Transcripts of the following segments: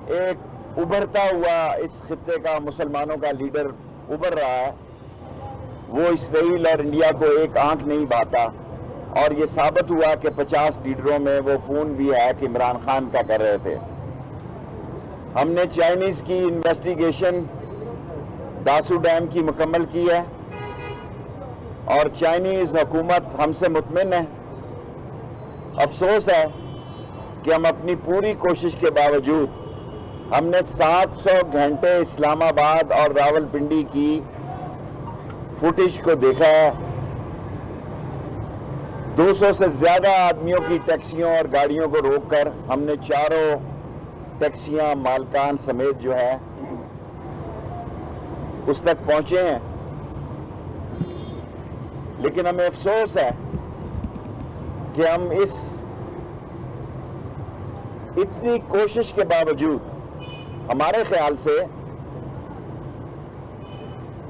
ایک ابھرتا ہوا اس خطے کا مسلمانوں کا لیڈر ابھر رہا ہے، وہ اسرائیل اور انڈیا کو ایک آنکھ نہیں باتا، اور یہ ثابت ہوا کہ 50 لیڈروں میں وہ فون بھی ہے کہ عمران خان کا کر رہے تھے۔ ہم نے چائنیز کی انویسٹیگیشن داسو ڈیم کی مکمل کی ہے، اور چائنیز حکومت ہم سے مطمئن ہے۔ افسوس ہے کہ ہم اپنی پوری کوشش کے باوجود ہم نے 700 گھنٹے اسلام آباد اور راولپنڈی کی فوٹیج کو دیکھا ہے۔ 200 سے زیادہ آدمیوں کی ٹیکسیوں اور گاڑیوں کو روک کر ہم نے چاروں ٹیکسیاں مالکان سمیت جو ہے اس تک پہنچے ہیں، لیکن ہمیں افسوس ہے کہ ہم اس اتنی کوشش کے باوجود ہمارے خیال سے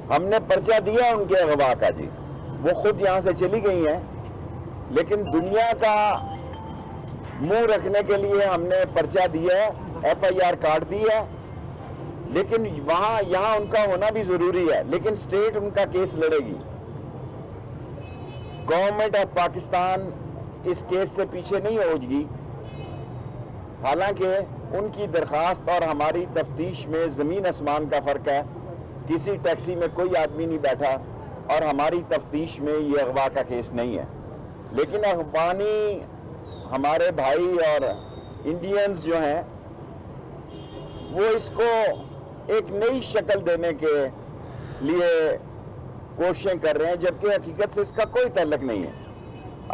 ہم نے پرچہ دیا ان کے اغوا کا، جی وہ خود یہاں سے چلی گئی ہیں، لیکن دنیا کا منہ رکھنے کے لیے ہم نے پرچہ دیا ہے، ایف آئی آر کاٹ دی ہے، لیکن یہاں ان کا ہونا بھی ضروری ہے، لیکن اسٹیٹ ان کا کیس لڑے گی۔ گورنمنٹ آف پاکستان اس کیس سے پیچھے نہیں ہوگی، حالانکہ ان کی درخواست اور ہماری تفتیش میں زمین آسمان کا فرق ہے۔ کسی ٹیکسی میں کوئی آدمی نہیں بیٹھا، اور ہماری تفتیش میں یہ اغوا کا کیس نہیں ہے، لیکن افغانی ہمارے بھائی اور انڈینز جو ہیں وہ اس کو ایک نئی شکل دینے کے لیے کوششیں کر رہے ہیں، جبکہ حقیقت سے اس کا کوئی تعلق نہیں ہے۔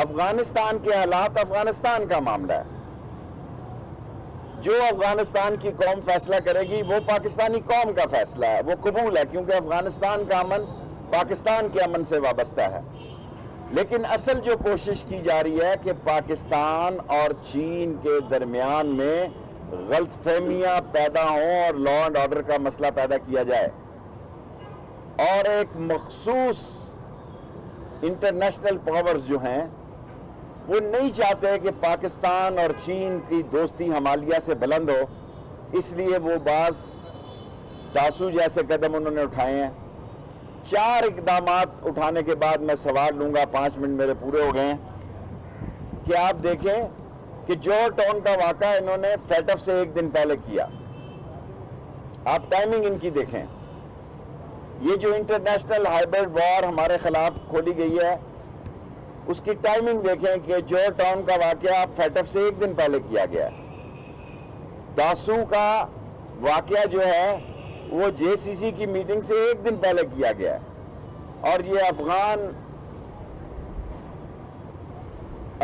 افغانستان کے حالات افغانستان کا معاملہ ہے۔ جو افغانستان کی قوم فیصلہ کرے گی وہ پاکستانی قوم کا فیصلہ ہے، وہ قبول ہے، کیونکہ افغانستان کا امن پاکستان کے امن سے وابستہ ہے۔ لیکن اصل جو کوشش کی جا رہی ہے کہ پاکستان اور چین کے درمیان میں غلط فہمیاں پیدا ہوں اور لا اینڈ آرڈر کا مسئلہ پیدا کیا جائے، اور ایک مخصوص انٹرنیشنل پاورز جو ہیں وہ نہیں چاہتے کہ پاکستان اور چین کی دوستی ہمالیہ سے بلند ہو، اس لیے وہ بعض داسو جیسے قدم انہوں نے اٹھائے ہیں۔ 4 اقدامات اٹھانے کے بعد میں سوال لوں گا، 5 منٹ میرے پورے ہو گئے ہیں، کہ آپ دیکھیں کہ جوہر ٹاؤن کا واقعہ انہوں نے فیٹف سے 1 دن پہلے کیا۔ آپ ٹائمنگ ان کی دیکھیں، یہ جو انٹرنیشنل ہائبرڈ وار ہمارے خلاف کھولی گئی ہے اس کی ٹائمنگ دیکھیں کہ جوہر ٹاؤن کا واقعہ فیٹف سے 1 دن پہلے کیا گیا ہے۔ داسو کا واقعہ جو ہے وہ جے سی سی کی میٹنگ سے 1 دن پہلے کیا گیا ہے، اور یہ افغان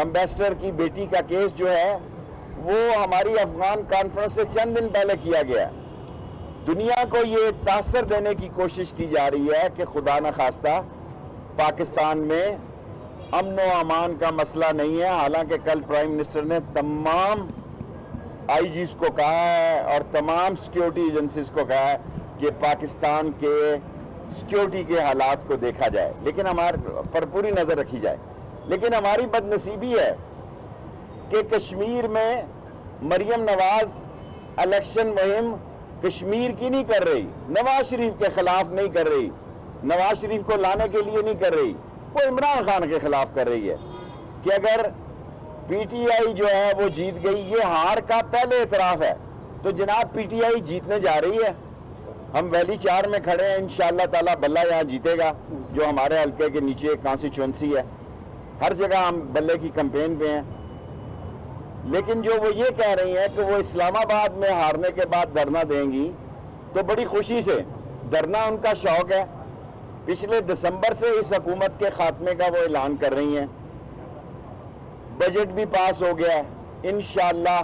امبیسڈر کی بیٹی کا کیس جو ہے وہ ہماری افغان کانفرنس سے چند دن پہلے کیا گیا ہے۔ دنیا کو یہ تاثر دینے کی کوشش کی جا رہی ہے کہ خدا نخواستہ پاکستان میں امن و امان کا مسئلہ نہیں ہے، حالانکہ کل پرائم منسٹر نے تمام آئی جیز کو کہا ہے اور تمام سیکیورٹی ایجنسیز کو کہا ہے کہ پاکستان کے سیکیورٹی کے حالات کو دیکھا جائے، لیکن ہمارے پر پوری نظر رکھی جائے۔ لیکن ہماری بدنصیبی ہے کہ کشمیر میں مریم نواز الیکشن مہم کشمیر کی نہیں کر رہی، نواز شریف کے خلاف نہیں کر رہی، نواز شریف کو لانے کے لیے نہیں کر رہی، وہ عمران خان کے خلاف کر رہی ہے کہ اگر پی ٹی آئی جو ہے وہ جیت گئی، یہ ہار کا پہلے اعتراف ہے، تو جناب پی ٹی آئی جیتنے جا رہی ہے۔ ہم ویلی 4 میں کھڑے ہیں، انشاءاللہ تعالی بلہ یہاں جیتے گا، جو ہمارے حلقے کے نیچے کانسٹیچوئنسی ہے، ہر جگہ ہم بلے کی کمپین پہ ہیں۔ لیکن جو وہ یہ کہہ رہی ہیں کہ وہ اسلام آباد میں ہارنے کے بعد دھرنا دیں گی، تو بڑی خوشی سے دھرنا ان کا شوق ہے، پچھلے دسمبر سے اس حکومت کے خاتمے کا وہ اعلان کر رہی ہیں۔ بجٹ بھی پاس ہو گیا ہے، انشاءاللہ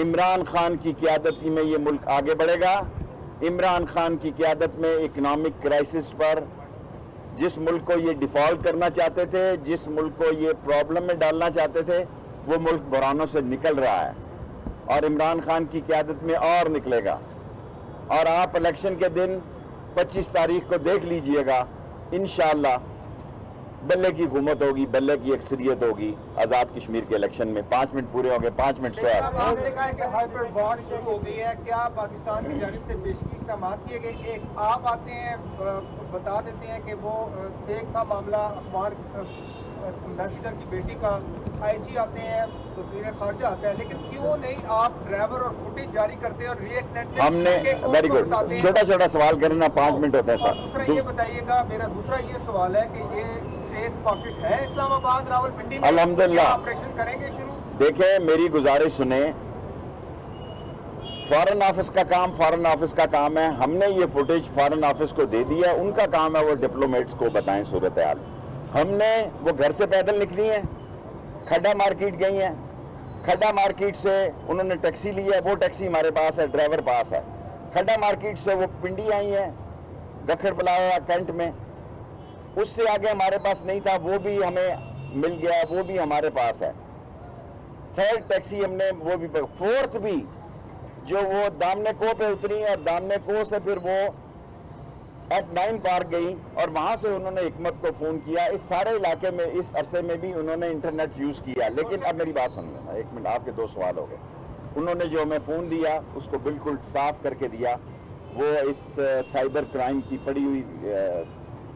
عمران خان کی قیادتی میں یہ ملک آگے بڑھے گا۔ عمران خان کی قیادت میں اکنامک کرائسس پر جس ملک کو یہ ڈیفالٹ کرنا چاہتے تھے، جس ملک کو یہ پرابلم میں ڈالنا چاہتے تھے، وہ ملک بحرانوں سے نکل رہا ہے، اور عمران خان کی قیادت میں اور نکلے گا۔ اور آپ الیکشن کے دن 25 تاریخ کو دیکھ لیجئے گا، انشاءاللہ بلے کی حکومت ہوگی, بلے کی اکثریت ہوگی آزاد کشمیر کے الیکشن میں. 5 منٹ پورے ہو گئے, 5 منٹ سوال. آپ نے کہا ہے کہ ہائپر بار شروع ہو گئی ہے, کیا پاکستان کی جانب سے پیشگی اقدامات کیے گئے؟ ایک آپ آتے ہیں بتا دیتے ہیں کہ وہ ایک کا معاملہ اخبار امبیسڈر کی بیٹی کا, آئی جی آتے ہیں, وزیر خارجہ آتا ہے, لیکن کیوں نہیں آپ ڈرائیور اور فوٹیج جاری کرتے اور ری ایکسیڈنٹ ہم نے ویری گڈ, چھوٹا چھوٹا سوال کرنا, 5 منٹ ہوتے ہیں اور سر. دوسرا یہ بتائیے گا, میرا دوسرا یہ سوال ہے کہ یہ سیف پاکٹ ہے اسلام آباد راولپنڈی میں؟ الحمدللہ آپریشن کریں گے شروع؟ دیکھیں میری گزارش سنیں, فارن آفس کا کام فارن آفس کا کام ہے. ہم نے یہ فوٹیج فارن آفس کو دے دی ہے, ان کا کام ہے وہ ڈپلومیٹس کو بتائیں صورتحال. ہم نے وہ گھر سے پیدل نکلی ہیں, کھڈا مارکیٹ گئی ہیں, کھڈا مارکیٹ سے انہوں نے ٹیکسی لی ہے, وہ ٹیکسی ہمارے پاس ہے, ڈرائیور پاس ہے. کھڈا مارکیٹ سے وہ پنڈی آئی ہیں, گکھڑ بلایا کینٹ میں, اس سے آگے ہمارے پاس نہیں تھا, وہ بھی ہمیں مل گیا, وہ بھی ہمارے پاس ہے. 3rd ٹیکسی ہم نے وہ بھی, 4th بھی جو وہ دامنے کو پہ اتری اور دامنے کو سے پھر وہ F9 پارک گئی اور وہاں سے انہوں نے حکمت کو فون کیا. اس سارے علاقے میں اس عرصے میں بھی انہوں نے انٹرنیٹ یوز کیا. لیکن اب میری بات سن لینا, 1 منٹ, آپ کے 2 سوال ہو گئے. انہوں نے جو ہمیں فون دیا اس کو بالکل صاف کر کے دیا. وہ اس سائبر کرائم کی پڑی ہوئی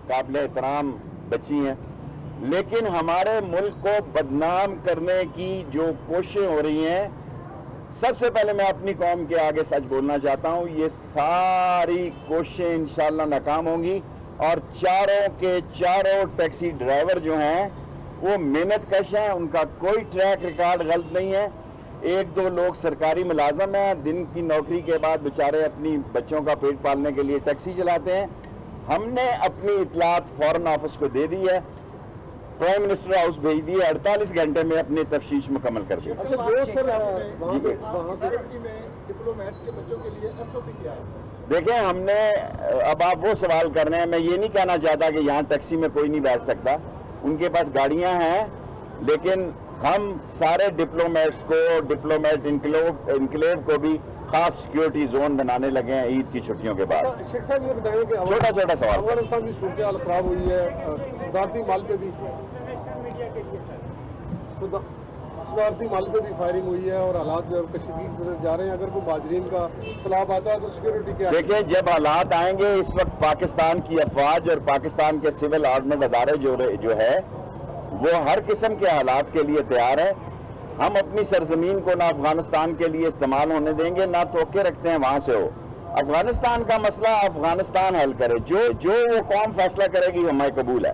قابل احترام بچی ہیں, لیکن ہمارے ملک کو بدنام کرنے کی جو کوششیں ہو رہی ہیں, سب سے پہلے میں اپنی قوم کے آگے سچ بولنا چاہتا ہوں, یہ ساری کوششیں انشاءاللہ ناکام ہوں گی. اور چاروں کے چاروں ٹیکسی ڈرائیور جو ہیں وہ محنت کش ہیں, ان کا کوئی ٹریک ریکارڈ غلط نہیں ہے. 1-2 لوگ سرکاری ملازم ہیں, دن کی نوکری کے بعد بیچارے اپنی بچوں کا پیٹ پالنے کے لیے ٹیکسی چلاتے ہیں. ہم نے اپنی اطلاعات فارن آفس کو دے دی ہے, پرائم منسٹر ہاؤس بھیج دی ہے, 48 گھنٹے میں اپنی تفتیش مکمل کر دی. دیکھیں ہم نے, اب آپ وہ سوال کر رہے ہیں, میں یہ نہیں کہنا چاہتا کہ یہاں ٹیکسی میں کوئی نہیں بیٹھ سکتا, ان کے پاس گاڑیاں ہیں, لیکن ہم سارے ڈپلومیٹس کو, ڈپلومیٹ انکلیو کو بھی خاص سیکیورٹی زون بنانے لگے ہیں عید کی چھٹیوں کے بعد. شیخ صاحب یہ بتائیں کہ چھوٹا چھوٹا سوال, افغانستان کی صورتحال خراب ہوئی ہے, صدارتی مال پہ بھی فائرنگ ہوئی ہے اور حالات جو کشمیر جا رہے ہیں. اگر کوئی مہاجرین کا سیلاب آتا ہے تو سیکورٹی کیا ہے؟ دیکھیں جب حالات آئیں گے, اس وقت پاکستان کی افواج اور پاکستان کے سول آرڈننس ادارے جو ہے وہ ہر قسم کے حالات کے لیے تیار ہے. ہم اپنی سرزمین کو نہ افغانستان کے لیے استعمال ہونے دیں گے, نہ توقع رکھتے ہیں وہاں سے ہو. افغانستان کا مسئلہ افغانستان حل کرے, جو وہ قوم فیصلہ کرے گی ہمیں قبول ہے.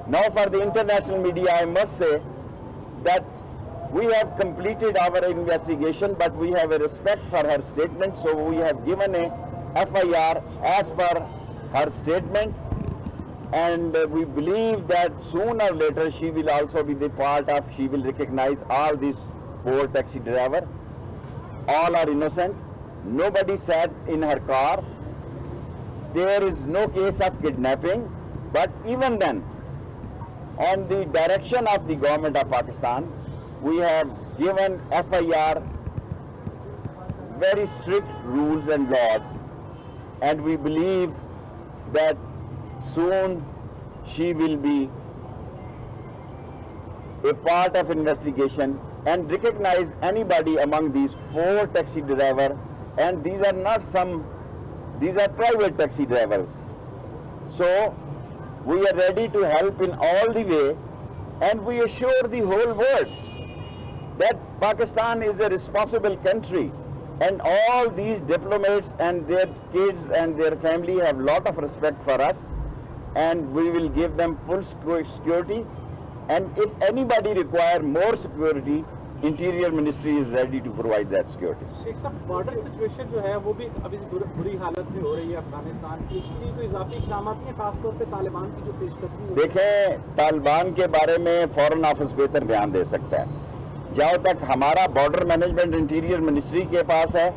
Now for the international media I must say that we have completed our investigation, but we have a respect for her statement, so we have given a FIR as per her statement, and we believe that sooner or later she will also be the part of, she will recognize all these 4 taxi drivers. All are innocent. Nobody sat in her car. There is no case of kidnapping, but even then, on the direction of the government of Pakistan, we have given FIR very strict rules and laws, and we believe that soon she will be a part of investigation and recognize anybody among these 4 taxi drivers, and these are not these are private taxi drivers. So we are ready to help in all the way, and we assure the whole world that Pakistan is a responsible country, and all these diplomats and their kids and their family have lot of respect for us, and we will give them full security. And if anybody require more security, Interior Ministry is ready to provide that security. شیخ صاحب border situation جو ہے وہ بھی ابھی بری حالت میں ہو رہی ہے افغانستان کی, اس لیے کوئی اضافی اقدامات ہیں خاص طور پہ طالبان کی جو پیش قدمی ہے؟ دیکھیں طالبان کے بارے میں فارن آفس بہتر بیان دے سکتا ہے. جہاں تک ہمارا بارڈر مینجمنٹ انٹیریئر منسٹری کے پاس ہے,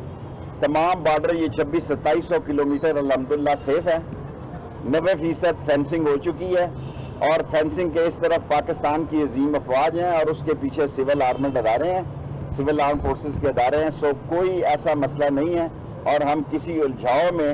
تمام بارڈر یہ 2600-2700 کلومیٹر الحمدللہ سیف ہے. 90% فینسنگ ہو چکی ہے, اور فینسنگ کے اس طرف پاکستان کی عظیم افواج ہیں اور اس کے پیچھے سول آرمڈ ادارے ہیں, سول آرم فورسز کے ادارے ہیں. سو کوئی ایسا مسئلہ نہیں ہے, اور ہم کسی الجھاؤ میں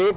1